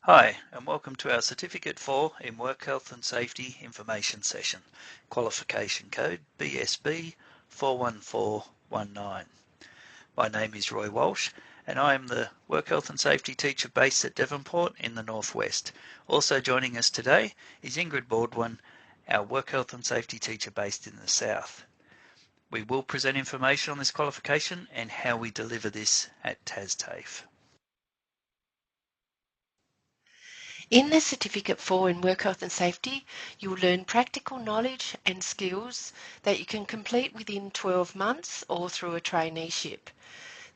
Hi, and welcome to our Certificate 4 in Work Health and Safety Information Session, qualification code BSB41419. My name is Roy Walsh, and I am the Work Health and Safety teacher based at Devonport in the Northwest. Also joining us today is Ingrid Baldwin, our Work Health and Safety teacher based in the South. We will present information on this qualification and how we deliver this at TASTAFE. In the Certificate 4 in Work Health and Safety, you will learn practical knowledge and skills that you can complete within 12 months or through a traineeship.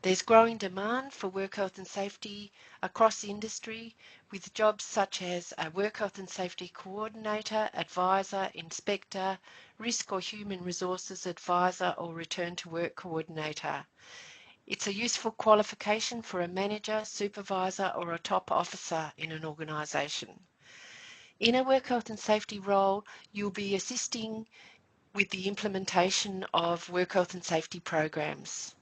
There's growing demand for work health and safety across the industry, with jobs such as a work health and safety coordinator, advisor, inspector, risk or human resources advisor or return to work coordinator. It's a useful qualification for a manager, supervisor or a top officer in an organisation. In a work health and safety role, you'll be assisting with the implementation of work health and safety programs.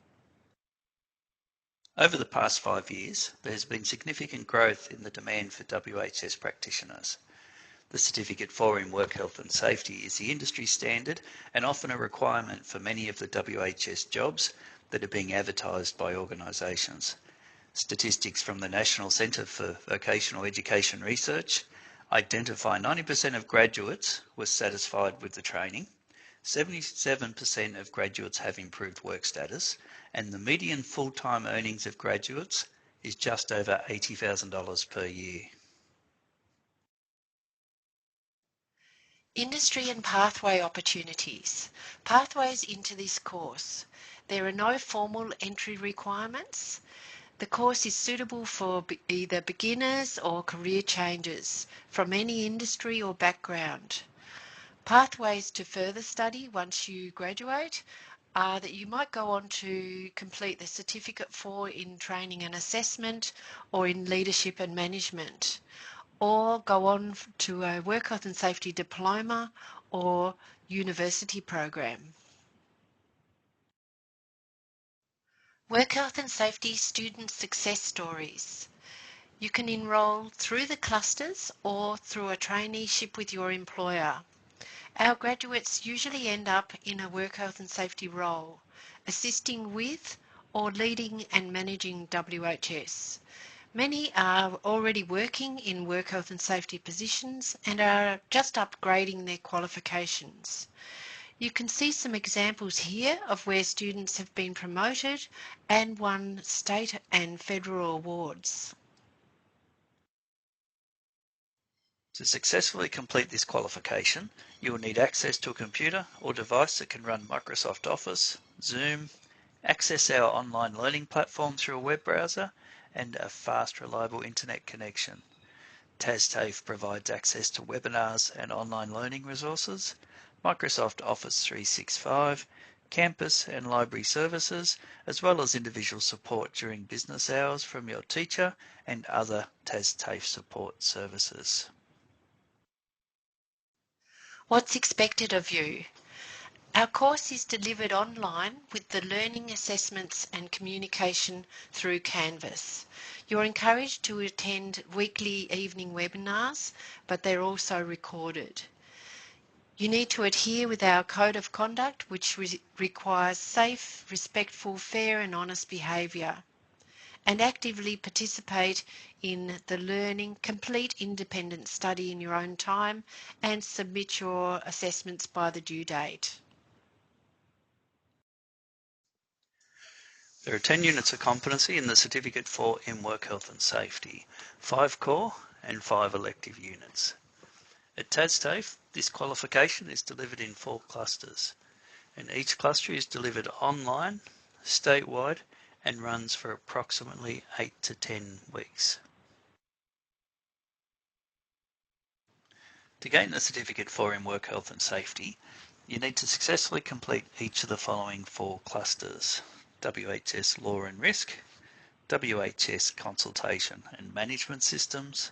Over the past 5 years, there has been significant growth in the demand for WHS practitioners. The Certificate 4 in Work Health and Safety is the industry standard and often a requirement for many of the WHS jobs that are being advertised by organisations. Statistics from the National Centre for Vocational Education Research identify 90% of graduates were satisfied with the training, 77% of graduates have improved work status, and the median full-time earnings of graduates is just over $80,000 per year. Industry and pathway opportunities. Pathways into this course. There are no formal entry requirements. The course is suitable for either beginners or career changers from any industry or background. Pathways to further study once you graduate are that you might go on to complete the Certificate 4 in Training and Assessment or in Leadership and Management, or go on to a Work Health and Safety Diploma or university program. Work Health and Safety Student Success Stories. You can enrol through the clusters or through a traineeship with your employer. Our graduates usually end up in a work health and safety role, assisting with or leading and managing WHS. Many are already working in work health and safety positions and are just upgrading their qualifications. You can see some examples here of where students have been promoted and won state and federal awards. To successfully complete this qualification, you will need access to a computer or device that can run Microsoft Office, Zoom, access our online learning platform through a web browser, and a fast, reliable internet connection. TASTAFE provides access to webinars and online learning resources, Microsoft Office 365, campus and library services, as well as individual support during business hours from your teacher and other TASTAFE support services. What's expected of you? Our course is delivered online with the learning assessments and communication through Canvas. You're encouraged to attend weekly evening webinars, but they're also recorded. You need to adhere with our code of conduct, which requires safe, respectful, fair and honest behaviour, and actively participate in the learning, complete independent study in your own time, and submit your assessments by the due date. There are 10 units of competency in the Certificate 4 in Work Health and Safety, 5 core and 5 elective units. At TASTAFE, this qualification is delivered in 4 clusters, and each cluster is delivered online, statewide, and runs for approximately 8 to 10 weeks. To gain the Certificate 4 in Work Health and Safety, you need to successfully complete each of the following 4 clusters: WHS Law and Risk, WHS Consultation and Management Systems,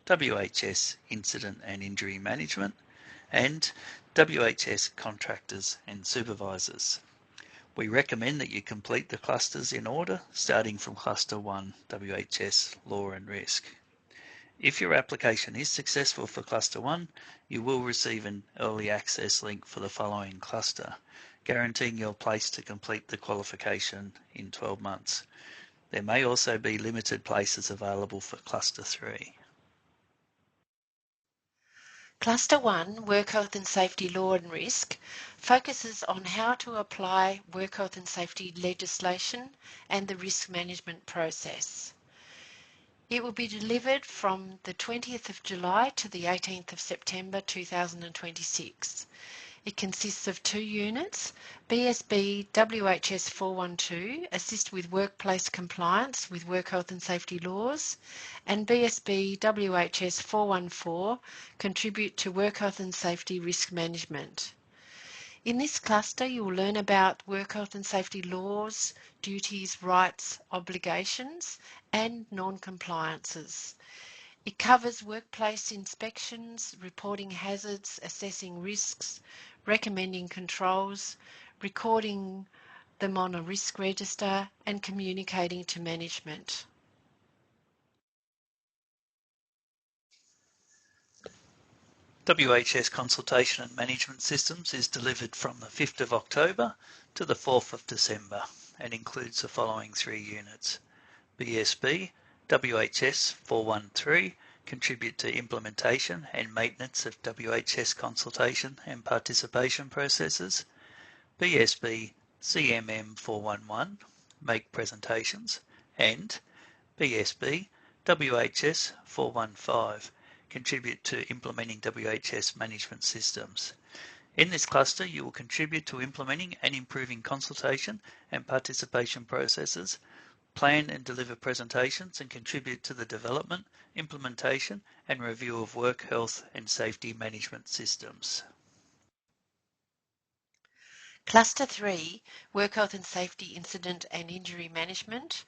WHS Incident and Injury Management, and WHS Contractors and Supervisors. We recommend that you complete the clusters in order, starting from Cluster 1, WHS Law and Risk. If your application is successful for Cluster 1, you will receive an early access link for the following cluster, guaranteeing your place to complete the qualification in 12 months. There may also be limited places available for Cluster 3. Cluster 1, Work Health and Safety Law and Risk, focuses on how to apply work health and safety legislation and the risk management process. It will be delivered from the 20th of July to the 18th of September 2026. It consists of 2 units. BSB WHS 412 assist with workplace compliance with work health and safety laws, and BSB WHS 414 contribute to work health and safety risk management. In this cluster, you will learn about work health and safety laws, duties, rights, obligations, and non-compliances. It covers workplace inspections, reporting hazards, assessing risks, recommending controls, recording them on a risk register, and communicating to management. WHS Consultation and Management Systems is delivered from the 5th of October to the 4th of December and includes the following 3 units. BSB WHS 413 contribute to implementation and maintenance of WHS consultation and participation processes. BSB CMM 411 make presentations, and BSB WHS 415 contribute to implementing WHS management systems. In this cluster, you will contribute to implementing and improving consultation and participation processes, plan and deliver presentations, and contribute to the development, implementation, and review of work health and safety management systems. Cluster 3, Work Health and Safety Incident and Injury Management,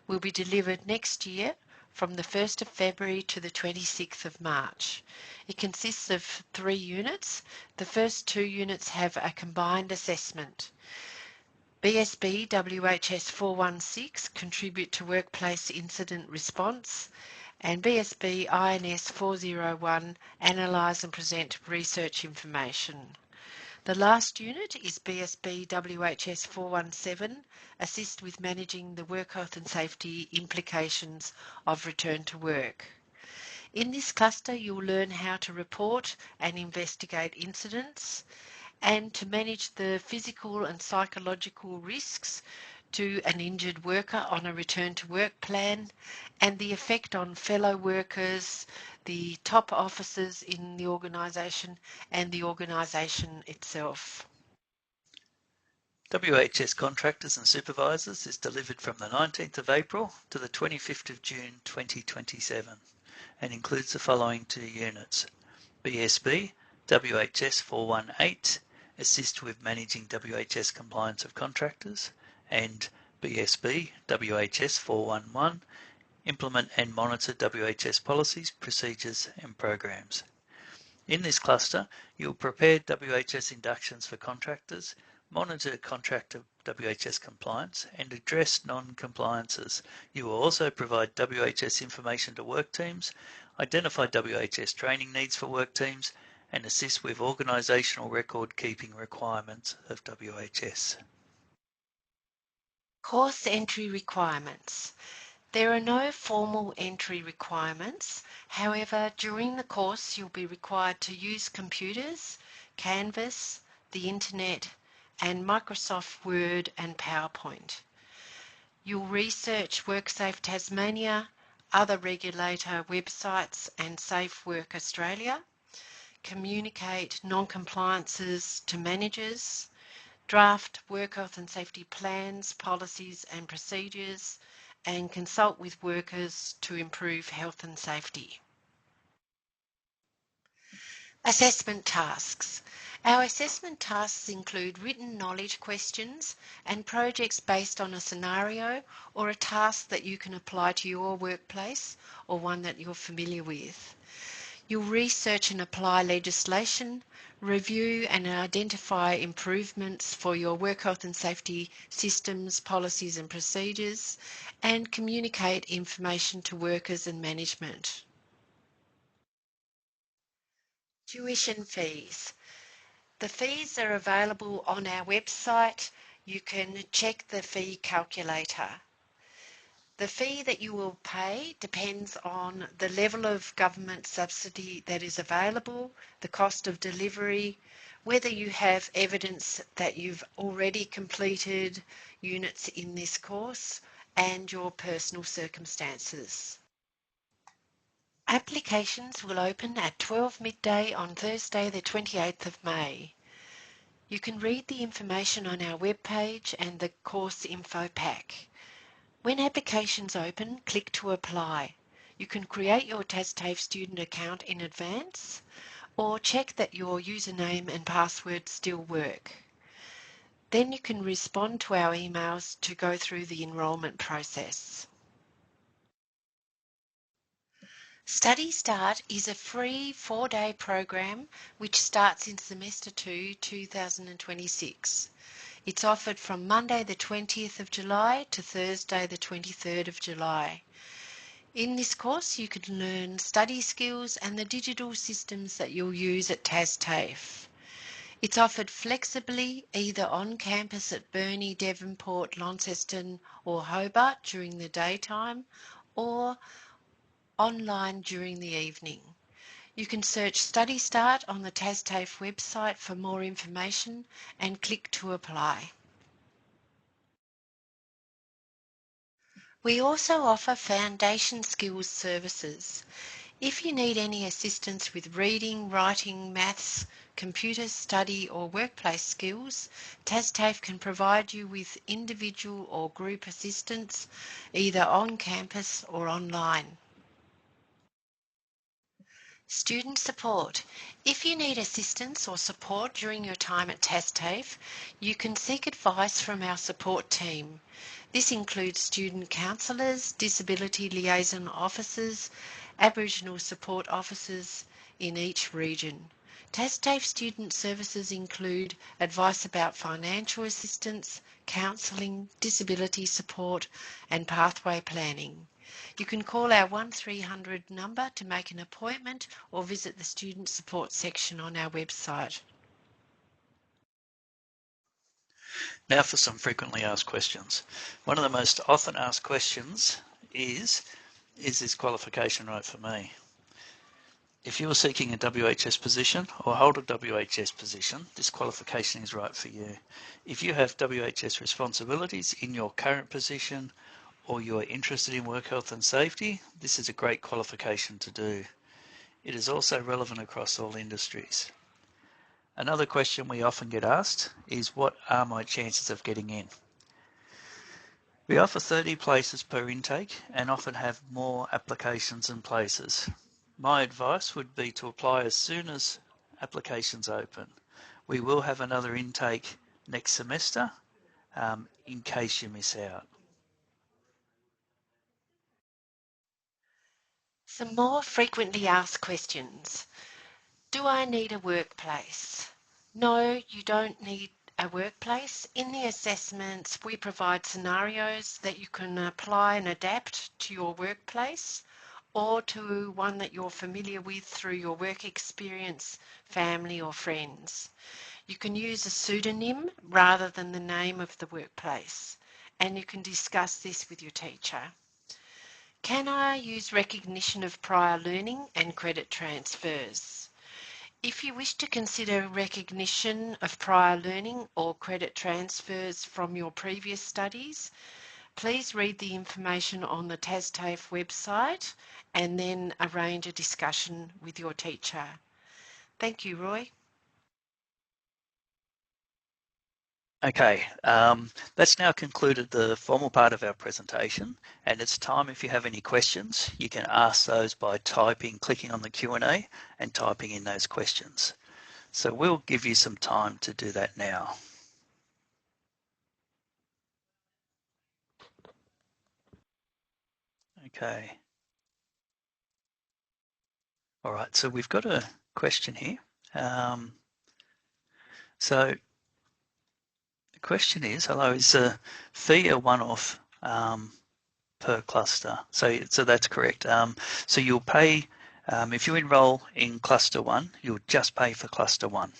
will be delivered next year from the 1st of February to the 26th of March. It consists of 3 units. The first 2 units have a combined assessment. BSB WHS 416 contribute to workplace incident response, and BSB INS 401 analyse and present research information. The last unit is BSB WHS 417, assist with managing the work health and safety implications of return to work. In this cluster, you'll learn how to report and investigate incidents and to manage the physical and psychological risks to an injured worker on a return to work plan and the effect on fellow workers, the top officers in the organisation and the organisation itself. WHS Contractors and Supervisors is delivered from the 19th of April to the 25th of June 2027 and includes the following 2 units. BSB WHS 418 assist with managing WHS compliance of contractors, and BSB WHS 411 implement and monitor WHS policies, procedures and programs. In this cluster, you will prepare WHS inductions for contractors, monitor contractor WHS compliance, and address non-compliances. You will also provide WHS information to work teams, identify WHS training needs for work teams, and assist with organisational record keeping requirements of WHS. Course entry requirements. There are no formal entry requirements. However, during the course you'll be required to use computers, Canvas, the internet, and Microsoft Word and PowerPoint. You'll research WorkSafe Tasmania, other regulator websites and Safe Work Australia, communicate non-compliances to managers, draft work health and safety plans, policies and procedures, and consult with workers to improve health and safety. Assessment tasks. Our assessment tasks include written knowledge questions and projects based on a scenario or a task that you can apply to your workplace or one that you're familiar with. You'll research and apply legislation, review and identify improvements for your work health and safety systems, policies and procedures, and communicate information to workers and management. Tuition fees. The fees are available on our website. You can check the fee calculator. The fee that you will pay depends on the level of government subsidy that is available, the cost of delivery, whether you have evidence that you've already completed units in this course, and your personal circumstances. Applications will open at 12 midday on Thursday the 28th of May. You can read the information on our webpage and the course info pack. When applications open, click to apply. You can create your TASTAFE student account in advance or check that your username and password still work. Then you can respond to our emails to go through the enrolment process. Study Start is a free 4-day program which starts in Semester 2, 2026. It's offered from Monday the 20th of July to Thursday the 23rd of July. In this course you can learn study skills and the digital systems that you'll use at TASTAFE. It's offered flexibly either on campus at Burnie, Devonport, Launceston or Hobart during the daytime or online during the evening. You can search Study Start on the TASTAFE website for more information and click to apply. We also offer foundation skills services. If you need any assistance with reading, writing, maths, computer study or workplace skills, TASTAFE can provide you with individual or group assistance either on campus or online. Student support. If you need assistance or support during your time at TASTAFE, you can seek advice from our support team. This includes student counsellors, disability liaison officers, Aboriginal support officers in each region. TASTAFE student services include advice about financial assistance, counselling, disability support and pathway planning. You can call our 1300 number to make an appointment or visit the student support section on our website. Now for some frequently asked questions. One of the most often asked questions is this qualification right for me? If you are seeking a WHS position or hold a WHS position, this qualification is right for you. If you have WHS responsibilities in your current position or you are interested in work health and safety, this is a great qualification to do. It is also relevant across all industries. Another question we often get asked is, what are my chances of getting in? We offer 30 places per intake and often have more applications than places. My advice would be to apply as soon as applications open. We will have another intake next semester in case you miss out. Some more frequently asked questions. Do I need a workplace? No, you don't need a workplace. In the assessments, we provide scenarios that you can apply and adapt to your workplace or to one that you're familiar with through your work experience, family or friends. You can use a pseudonym rather than the name of the workplace, and you can discuss this with your teacher. Can I use recognition of prior learning and credit transfers? If you wish to consider recognition of prior learning or credit transfers from your previous studies, please read the information on the TASTAFE website and then arrange a discussion with your teacher. Thank you, Roy. Okay, that's now concluded the formal part of our presentation, and it's time, if you have any questions, you can ask those by clicking on the Q&A and typing in those questions. So we'll give you some time to do that now. Okay. All right, so we've got a question here. So the question is, hello, is a fee a one-off per cluster? So that's correct. So you'll pay If you enroll in Cluster 1, you'll just pay for Cluster 1.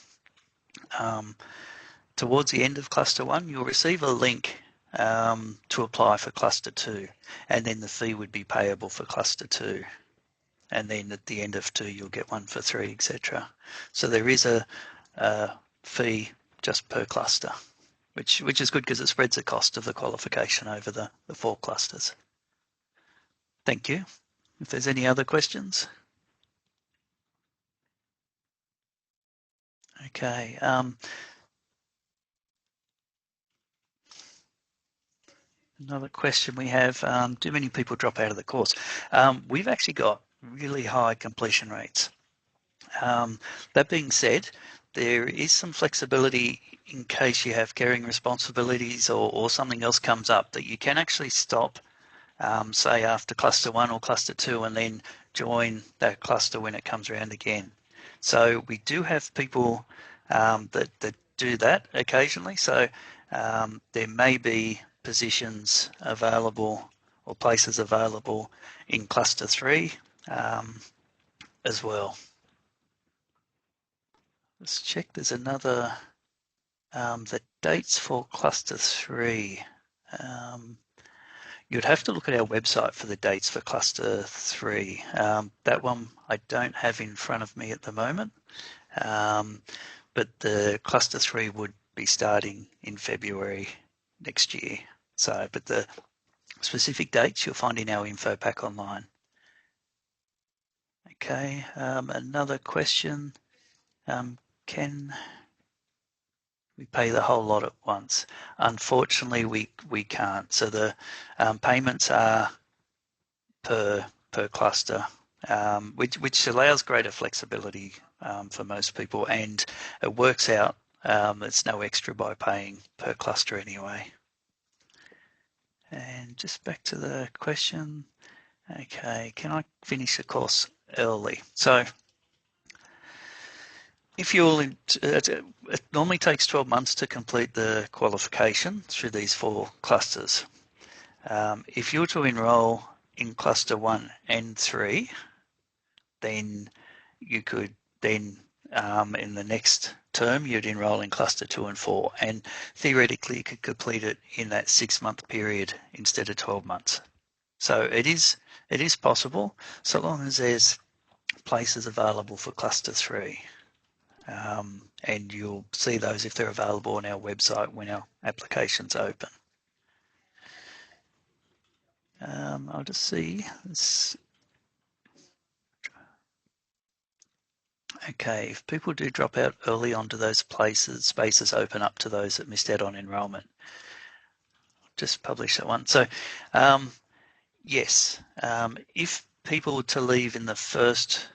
Towards the end of Cluster 1, you'll receive a link to apply for Cluster 2, and then the fee would be payable for Cluster 2. And then at the end of 2, you'll get one for 3, etc. So there is a fee just per cluster, which is good because it spreads the cost of the qualification over the 4 clusters. Thank you. If there's any other questions. Okay. Another question we have, do many people drop out of the course? We've actually got really high completion rates. That being said, there is some flexibility in case you have caring responsibilities or something else comes up that you can actually stop, say after cluster 1 or cluster 2, and then join that cluster when it comes around again. So we do have people that do that occasionally. So there may be positions available or places available in cluster 3 as well. Let's check. There's another, the dates for cluster 3. You'd have to look at our website for the dates for cluster 3. That one I don't have in front of me at the moment, but the cluster 3 would be starting in February next year. So, but the specific dates you'll find in our info pack online. Okay, another question. Can we pay the whole lot at once? Unfortunately, we can't. So the payments are per cluster, which allows greater flexibility for most people, and it works out. It's no extra by paying per cluster anyway. And just back to the question. Okay, can I finish the course early? So if you're in, it normally takes 12 months to complete the qualification through these 4 clusters. If you're to enroll in cluster 1 and 3, then you could then in the next term you'd enroll in cluster 2 and 4, and theoretically you could complete it in that 6-month period instead of 12 months. So it is possible, so long as there's places available for cluster 3. And you'll see those if they're available on our website when our application's open. I'll just see. Okay, if people do drop out early onto those places, spaces open up to those that missed out on enrolment. Just publish that one. So, yes, if people were to leave in the first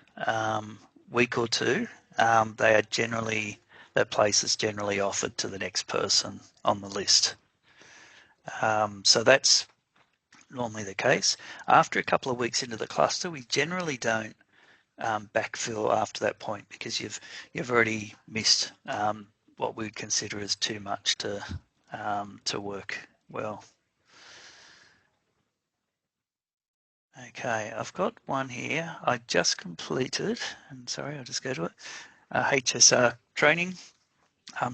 week or 2, they are generally, that place is generally offered to the next person on the list. So that's normally the case. After a couple of weeks into the cluster, we generally don't backfill after that point because you've already missed what we'd consider as too much to work well. Okay, I've got one here. I just completed, and sorry, I'll just go to it. HSR training.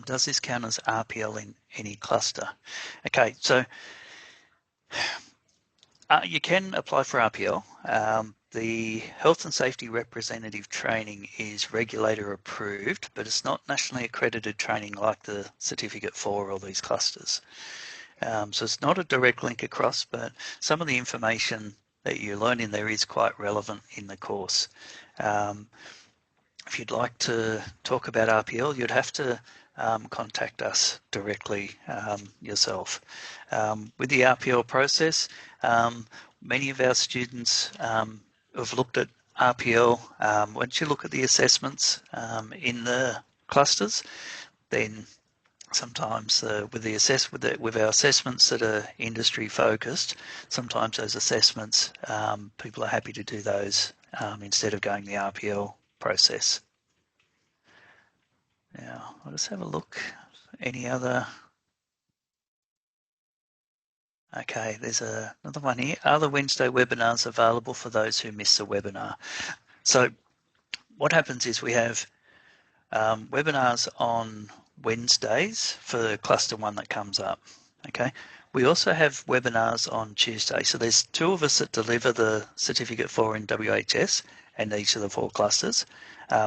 Does this count as RPL in any cluster? Okay, so you can apply for RPL. The health and safety representative training is regulator approved, but it's not nationally accredited training like the certificate for all these clusters. So it's not a direct link across, but some of the information that you learn in there is quite relevant in the course. If you'd like to talk about RPL, you'd have to contact us directly yourself. With the RPL process, many of our students have looked at RPL. Once you look at the assessments in the clusters, then sometimes with our assessments that are industry focused, sometimes those assessments, people are happy to do those instead of going the RPL process. Now, I'll just have a look. Any other? Okay, there's another one here. Are the Wednesday webinars available for those who miss the webinar? So what happens is we have webinars on Wednesdays for the cluster one that comes up. Okay. We also have webinars on Tuesday. So there's two of us that deliver the Certificate 4 in WHS and each of the 4 clusters,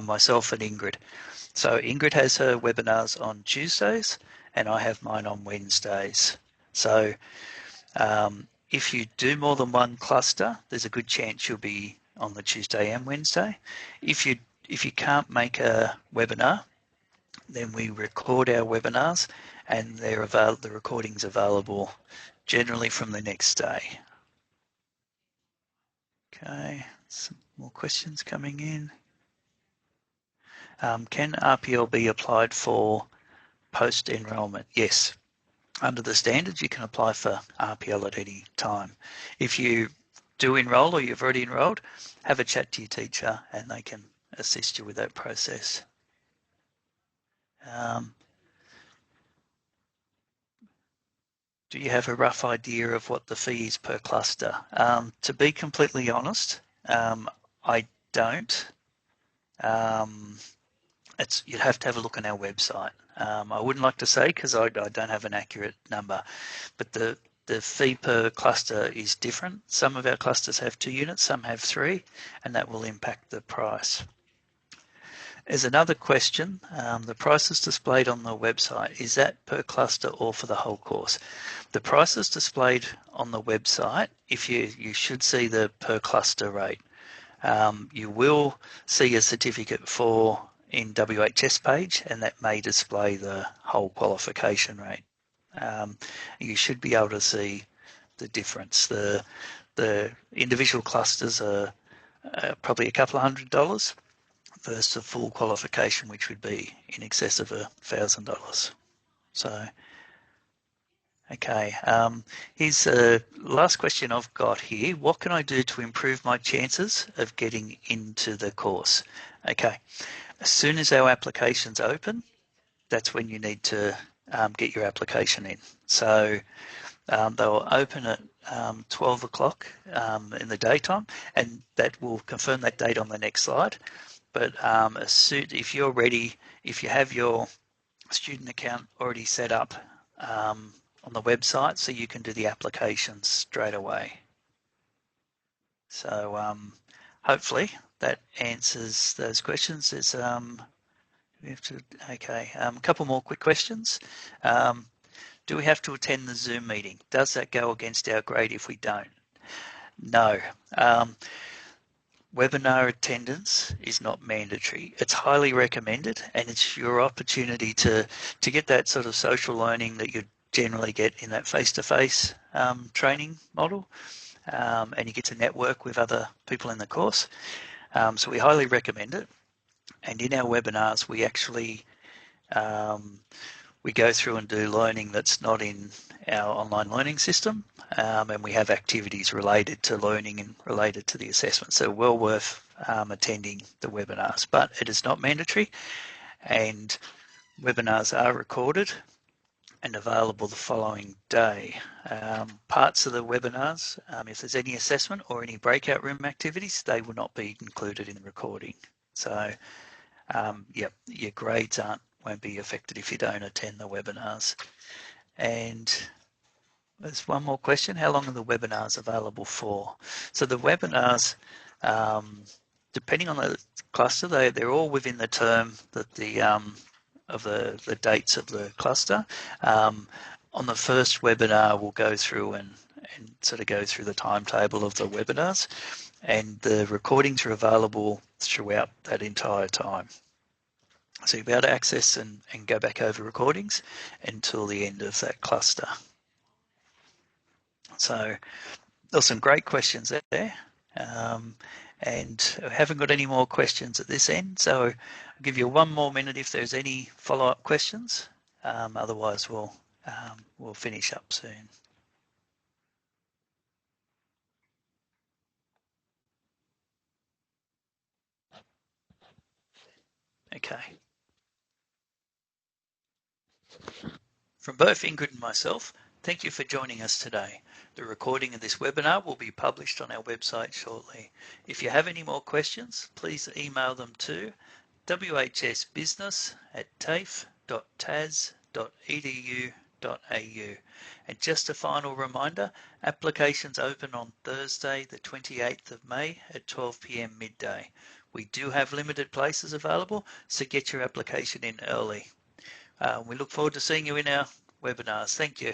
myself and Ingrid. So Ingrid has her webinars on Tuesdays and I have mine on Wednesdays. So if you do more than one cluster, there's a good chance you'll be on the Tuesday and Wednesday. If you can't make a webinar, then we record our webinars and the recording's available generally from the next day. Okay, some more questions coming in. Can RPL be applied for post-enrolment? Yes. Under the standards, you can apply for RPL at any time. If you do enrol or you've already enrolled, have a chat to your teacher and they can assist you with that process. Do you have a rough idea of what the fee is per cluster? To be completely honest, I don't. You'd have to have a look on our website. I wouldn't like to say because I don't have an accurate number, but the fee per cluster is different. Some of our clusters have 2 units, some have 3, and that will impact the price. There's another question. The prices displayed on the website, is that per cluster or for the whole course? The prices displayed on the website, if you should see the per cluster rate. You will see a certificate for in WHS page, and that may display the whole qualification rate. You should be able to see the difference. The individual clusters are probably a couple of $100 versus a full qualification, which would be in excess of $1,000. So, okay. Here's the last question I've got here. What can I do to improve my chances of getting into the course? Okay. As soon as our application's open, that's when you need to get your application in. So they'll open at 12 o'clock in the daytime, and that will confirm that date on the next slide. But if you're ready, if you have your student account already set up on the website, so you can do the applications straight away. So hopefully that answers those questions. There's a couple more quick questions. Do we have to attend the Zoom meeting? Does that go against our grade if we don't? No. Webinar attendance is not mandatory. It's highly recommended, and it's your opportunity to get that sort of social learning that you generally get in that face-to-face training model, and you get to network with other people in the course. So we highly recommend it. And in our webinars, we actually we go through and do learning that's not in our online learning system, and we have activities related to learning and related to the assessment. So well worth attending the webinars, but it is not mandatory, and webinars are recorded and available the following day. Parts of the webinars, if there's any assessment or any breakout room activities, they will not be included in the recording. So your grades won't be affected if you don't attend the webinars. And there's one more question. How long are the webinars available for? So the webinars, depending on the cluster, they're all within the term that of the dates of the cluster. On the first webinar, we'll go through and sort of go through the timetable of the webinars, and the recordings are available throughout that entire time. So you'll be able to access and go back over recordings until the end of that cluster. So there's some great questions there. And I haven't got any more questions at this end, so I'll give you one more minute if there's any follow-up questions. Otherwise, we'll finish up soon. Okay. From both Ingrid and myself, Thank you for joining us today. The recording of this webinar will be published on our website shortly. If you have any more questions, please email them to whsbusiness@tafe.tas.edu.au. And just a final reminder, applications open on Thursday the 28th of May at 12 p.m. midday. We do have limited places available, so get your application in early. We look forward to seeing you in our webinars. Thank you.